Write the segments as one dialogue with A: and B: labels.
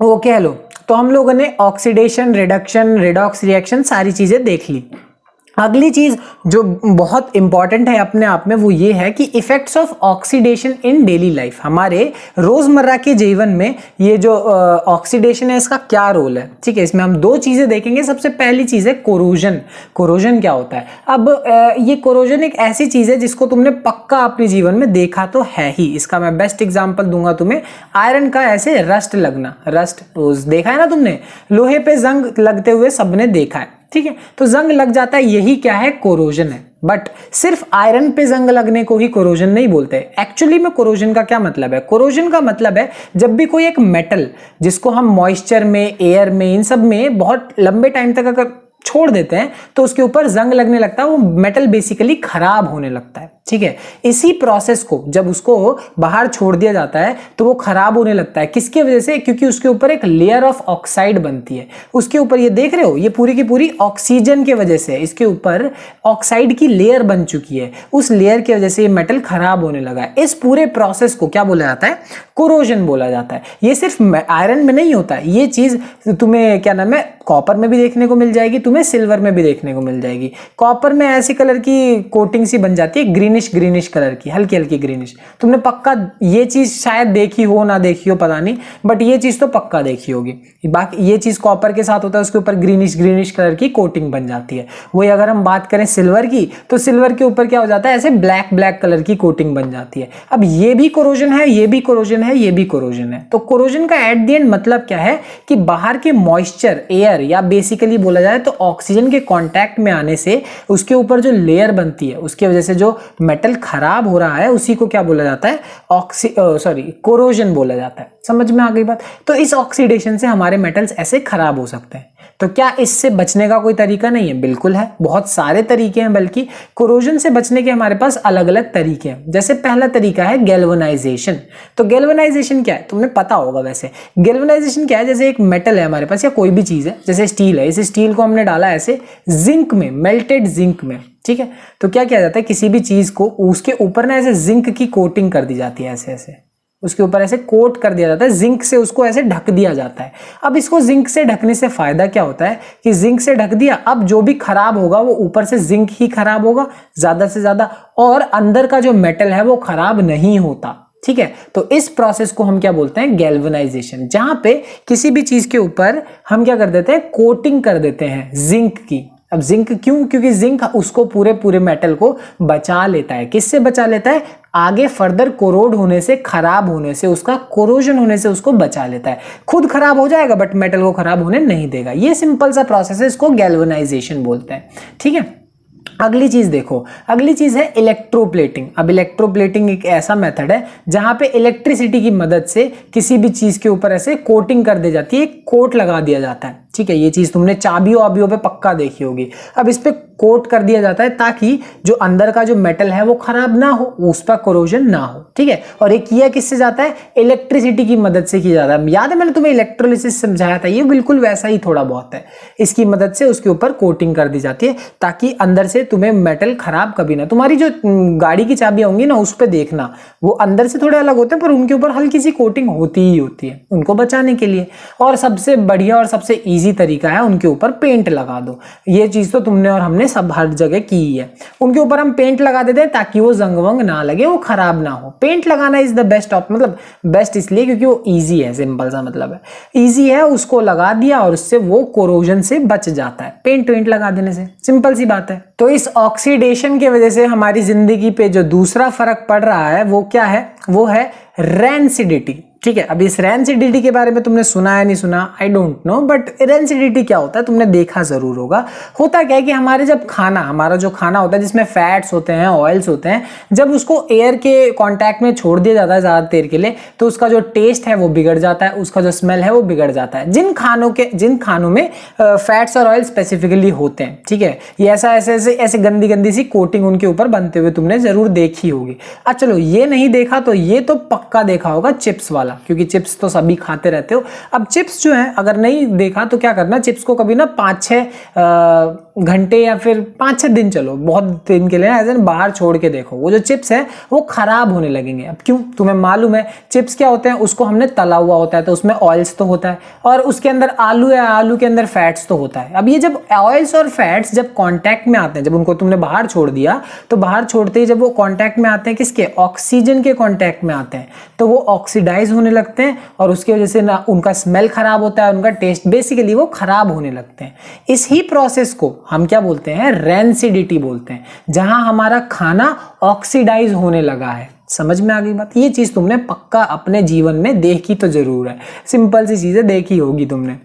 A: Okay hello, तो हम लोगों ने ऑक्सीडेशन, रिडक्शन, रिडॉक्स रिएक्शन सारी चीजें देख ली। अगली चीज जो बहुत इंपॉर्टेंट है अपने आप में वो ये है कि effects of oxidation in daily life, हमारे रोजमर्रा के जीवन में ये जो ऑक्सीडेशन है इसका क्या रोल है। ठीक है, इसमें हम दो चीजें देखेंगे। सबसे पहली चीज है कोरोजन। कोरोजन क्या होता है? अब ये कोरोजन एक ऐसी चीज है जिसको तुमने पक्का अपने जीवन में देखा तो है ही। इसका मैं बेस्ट एग्जांपल दूंगा तुम्हें, आयरन का ऐसे रस्ट लगना। रस्ट देखा है ना तुमने, लोहे पे जंग लगते हुए सबने देखा है। ठीक है, तो जंग लग जाता है, यही क्या है? कोरोजन है। बट सिर्फ आयरन पे जंग लगने को ही कोरोजन नहीं बोलते। एक्चुअली में कोरोजन का क्या मतलब है? कोरोजन का मतलब है जब भी कोई एक मेटल जिसको हम मॉइस्चर में, एयर में, इन सब में बहुत लंबे टाइम तक अगर छोड़ देते हैं तो उसके ऊपर जंग लगने लगता है, वो मेटल बेसिकली खराब होने लगता है। ठीक है, इसी प्रोसेस को जब उसको बाहर छोड़ दिया जाता है तो वो खराब होने लगता है। किसकी वजह से? क्योंकि उसके ऊपर एक लेयर ऑफ ऑक्साइड बनती है। उसके ऊपर ये देख रहे हो, ये पूरी की पूरी ऑक्सीजन के वजह से इसके ऊपर ऑक्साइड की लेयर बन चुकी है। उस लेयर की वजह से ये मेटल खराब होने लगा है। इस पूरे प्रोसेस को क्या बोला जाता है? कोरोजन बोला जाता है। ये सिर्फ आयरन में नहीं होता है, ये चीज तुम्हें क्या नाम है, कॉपर में भी देखने को मिल जाएगी, तुम्हें सिल्वर में भी देखने को मिल जाएगी। कॉपर में ऐसी कलर की कोटिंग सी बन जाती है, ग्रीनिश ग्रीनिश कलर की, हल्की हल्की ग्रीनिश। तुमने पक्का ये चीज शायद देखी हो ना देखी हो पता नहीं, बट ये चीज तो पक्का देखी होगी। बाकी ये चीज कॉपर के साथ होता है, उसके ऊपर ग्रीनिश ग्रीनिश कलर की कोटिंग बन जाती है। वही अगर हम बात करें सिल्वर की, तो सिल्वर के ऊपर क्या हो जाता है? ऐसे ब्लैक ब्लैक कलर की कोटिंग बन जाती है। अब ये भी कोरोजन है, ये भी कोरोजन है, ये भी कोरोजन है। तो कोरोजन का एट द एंड मतलब क्या है कि बाहर के मॉइस्चर, एयर या बेसिकली बोला जाए तो ऑक्सीजन के कांटेक्ट में आने से उसके ऊपर जो लेयर बनती है उसकी वजह से जो मेटल खराब हो रहा है उसी को क्या बोला जाता है? कोरोजन बोला जाता है। समझ में आ गई बात? तो इस ऑक्सीडेशन से हमारे मेटल्स ऐसे खराब हो सकते हैं। तो क्या इससे बचने का कोई तरीका नहीं है? बिल्कुल है, बहुत सारे तरीके हैं। बल्कि कोरोजन से बचने के हमारे पास अलग अलग तरीके हैं। जैसे पहला तरीका है गैल्वेनाइजेशन। तो गैल्वेनाइजेशन क्या है तुम्हें पता होगा वैसे। गैल्वेनाइजेशन क्या है? जैसे एक मेटल है हमारे पास या कोई भी चीज है, जैसे स्टील है, इस स्टील को हमने डाला ऐसे जिंक में, मेल्टेड जिंक में। ठीक है, तो क्या किया जाता है, किसी भी चीज को उसके ऊपर ना ऐसे जिंक की कोटिंग कर दी जाती है, ऐसे ऐसे उसके ऊपर ऐसे कोट कर दिया जाता है, जिंक से उसको ऐसे ढक दिया जाता है। अब इसको जिंक से ढकने से फायदा क्या होता है कि जिंक से ढक दिया, अब जो भी खराब होगा वो ऊपर से जिंक ही खराब होगा ज्यादा से ज्यादा, और अंदर का जो मेटल है वो खराब नहीं होता। ठीक है, तो इस प्रोसेस को हम क्या बोलते हैं? गैल्वेनाइजेशन। जहां पे किसी भी चीज के ऊपर हम क्या कर देते हैं? कोटिंग कर देते हैं जिंक की। अब जिंक क्यों? क्योंकि जिंक उसको पूरे पूरे मेटल को बचा लेता है। किससे बचा लेता है? आगे फर्दर कोरोड होने से, खराब होने से, उसका कोरोजन होने से उसको बचा लेता है। खुद खराब हो जाएगा बट मेटल को खराब होने नहीं देगा। ये सिंपल सा प्रोसेस है, इसको गैल्वेनाइजेशन बोलते हैं। ठीक है, अगली चीज देखो, अगली चीज है इलेक्ट्रोप्लेटिंग। अब इलेक्ट्रोप्लेटिंग एक ऐसा मेथड है जहां पे इलेक्ट्रिसिटी की मदद से किसी भी चीज के ऊपर ऐसे कोटिंग कर दी जाती है, एक कोट लगा दिया जाता है। ठीक है, ये चीज तुमने चाबियों वाबियों पे पक्का देखी होगी। अब इस पे कोट कर दिया जाता है ताकि जो अंदर का जो मेटल है वो खराब ना हो, उस पर कोरोजन ना हो। ठीक है, और ये किया किससे जाता है? इलेक्ट्रिसिटी की मदद से किया जाता है। याद है मैंने तुम्हें इलेक्ट्रोलिसिस समझाया था, ये बिल्कुल वैसा ही थोड़ा बहुत है। इसकी मदद से उसके ऊपर कोटिंग कर दी जाती है ताकि अंदर से तुम्हें मेटल खराब कभी ना। तुम्हारी जो गाड़ी की चाबियां होंगी ना, उस पर देखना वो अंदर से थोड़े अलग होते हैं पर उनके ऊपर हल्की सी कोटिंग होती ही होती है उनको बचाने के लिए। और सबसे बढ़िया और सबसे इजी तरीका है उनके ऊपर पेंट लगा दो। ये चीज तो तुमने और हमने सब हर जगह की है। उनके ऊपर हम पेंट लगा देते हैं ताकि वो जंग वंग ना लगे, वो खराब ना हो। पेंट लगाना इज द बेस्ट ऑफ, मतलब बेस्ट इसलिए क्योंकि वो इजी है, सिंपल सा मतलब है, इजी है। उसको लगा दिया और उससे वो कोरोजन से बच जाता है, पेंट वेंट लगा देने से। सिंपल सी बात है। तो इस ऑक्सीडेशन की वजह से हमारी जिंदगी पे जो दूसरा फर्क पड़ रहा है वो क्या है? वो है रेंसिडिटी। ठीक है, अब इस रेंसिडिटी के बारे में तुमने सुना है नहीं सुना, I don't know, but rancidity क्या होता है तुमने देखा जरूर होगा। होता क्या है कि हमारे जब खाना, हमारा जो खाना होता है जिसमें फैट्स होते हैं, ऑयल्स होते हैं, जब उसको एयर के कांटेक्ट में छोड़ दिया जाता है ज्यादा देर के लिए तो उसका जो टेस्ट है वो बिगड़ जाता है, उसका जो स्मेल है वो बिगड़ जाता है। जिन खानों में फैट्स और ऑयल स्पेसिफिकली होते हैं। ठीक है, ये ऐसे गंदी गंदी सी कोटिंग उनके ऊपर बनते हुए तुमने जरूर देखी होगी। अच्छा चलो, ये नहीं देखा तो ये तो पक्का देखा होगा, चिप्स वाला, क्योंकि चिप्स तो सभी खाते रहते हो। अब चिप्स जो है अगर नहीं देखा तो क्या करना, चिप्स को कभी ना 5-6 घंटे या फिर 5-6 दिन, चलो बहुत दिन के लिए एज एन बाहर छोड़ के देखो, वो जो चिप्स है वो खराब होने लगेंगे। अब क्यों, तुम्हें मालूम है चिप्स क्या होते हैं, उसको हमने तला हुआ होता है तो उसमें ऑयल्स तो होता है, और उसके अंदर आलू है, आलू के अंदर फैट्स तो होता है। अब ये जब ऑयल्स और फैट्स जब कांटेक्ट में आते हैं, जब उनको तुमने बाहर छोड़ दिया तो बाहर छोड़ते ही जब वो कांटेक्ट में आते हैं, किसके, ऑक्सीजन के कांटेक्ट में आते हैं, तो वो ऑक्सीडाइज होने लगते हैं और उसकी वजह से ना उनका स्मेल खराब होता है, उनका टेस्ट, बेसिकली वो खराब होने लगते हैं। इस ही प्रोसेस को हम क्या बोलते हैं, रेंसिडिटी बोलते हैं, जहां हमारा खाना ऑक्सीडाइज होने लगा है। समझ में आ गई बात? ये चीज तुमने पक्का अपने जीवन में देखी तो जरूर है, सिंपल सी चीजें देखी होगी तुमने।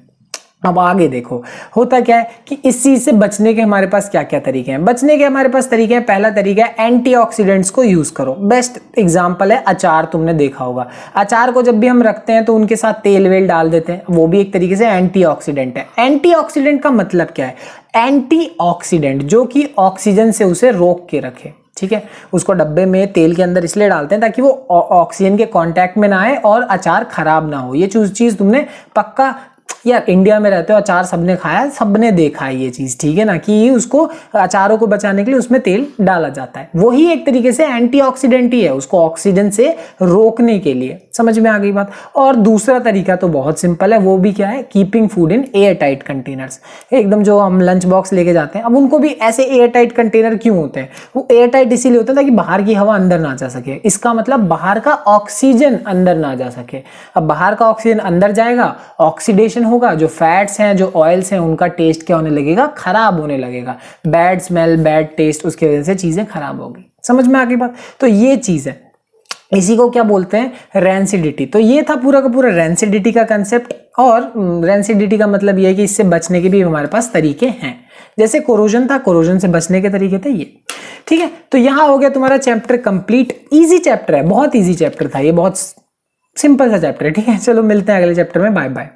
A: अब आगे देखो, होता क्या है कि इस चीज से बचने के हमारे पास क्या क्या तरीके हैं। बचने के हमारे पास तरीके हैं, पहला तरीका है एंटीऑक्सीडेंट्स को यूज करो। बेस्ट एग्जांपल है अचार, तुमने देखा होगा अचार को जब भी हम रखते हैं तो उनके साथ तेल वेल डाल देते हैं, वो भी एक तरीके से एंटीऑक्सीडेंट है। एंटीऑक्सीडेंट का मतलब क्या है, एंटीऑक्सीडेंट जो कि ऑक्सीजन से उसे रोक के रखे, ठीक है। उसको डब्बे में तेल के अंदर इसलिए डालते हैं ताकि वो ऑक्सीजन के कांटेक्ट में ना आए और अचार खराब ना हो। ये चीज तुमने पक्का, यार इंडिया में रहते हो, अचार सबने खाया, सबने देखा है ये चीज, ठीक है ना, कि उसको अचारों को बचाने के लिए उसमें तेल डाला जाता है। वही एक तरीके से एंटीऑक्सीडेंट ही है, उसको ऑक्सीजन से रोकने के लिए। समझ में आ गई बात? और दूसरा तरीका तो बहुत सिंपल है, वो भी क्या है, keeping food in air tight containers. एकदम जो हम लंच बॉक्स लेके जाते हैं, अब उनको भी ऐसे एयर टाइट कंटेनर क्यों होते हैं, वो एयर टाइट इसीलिए होते हैं ताकि बाहर की हवा अंदर ना जा सके। इसका मतलब बाहर का ऑक्सीजन अंदर ना जा सके। अब बाहर का ऑक्सीजन अंदर जाएगा, ऑक्सीडेशन होगा, जो फैट्स हैं, जो ऑयल्स हैं, उनका टेस्ट क्या होने लगेगा, खराब होने लगेगा, बैड स्मेल, बैड टेस्ट, उसकी वजह से चीजें खराब होगी। समझ में आ गई बात? तो ये चीज है, इसी को क्या बोलते हैं, रेंसिडिटी। तो ये था पूरा का पूरा रेंसिडिटी का कंसेप्ट। और रेंसिडिटी का मतलब ये है कि इससे बचने के भी हमारे पास तरीके हैं। जैसे कोरोजन था, कोरोजन से बचने के तरीके थे ये, ठीक है। तो यहां हो गया तुम्हारा चैप्टर कंप्लीट। इजी चैप्टर है, बहुत इजी चैप्टर था ये, बहुत सिंपल सा चैप्टर है, ठीक है। चलो मिलते हैं अगले चैप्टर में, बाय बाय।